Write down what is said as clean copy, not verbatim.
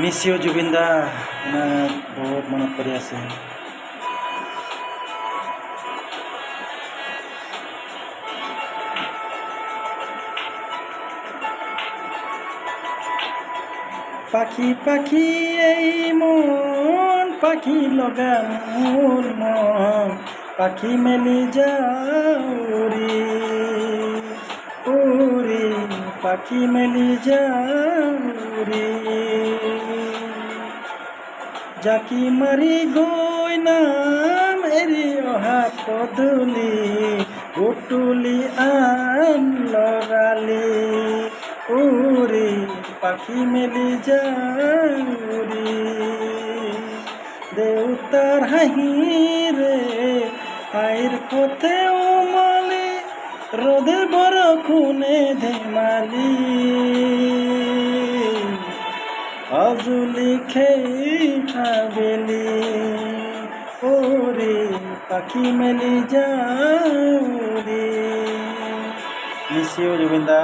Miss you Zubeen দা, বহুত মনত পৰি আছে। পাখি পাখি এই মন, পাখি লগা মোৰ মন, পাখি মেলি যাউৰি উৰি, পাখি মেলি যাউৰি। জাকি মাৰি গৈ নাম এৰি অহা পদূলি, উতুলি আন লৰালি উৰি, পাখি মেলি যাউৰি। দেউতাৰ হাঁহিৰে আইৰ পথে উমলি, ৰ'দে বৰষুণে ধেমালি, আজুলি খেই আবেলি উৰি, পাখি মেলি যাউৰি। Miss you Zubeen the.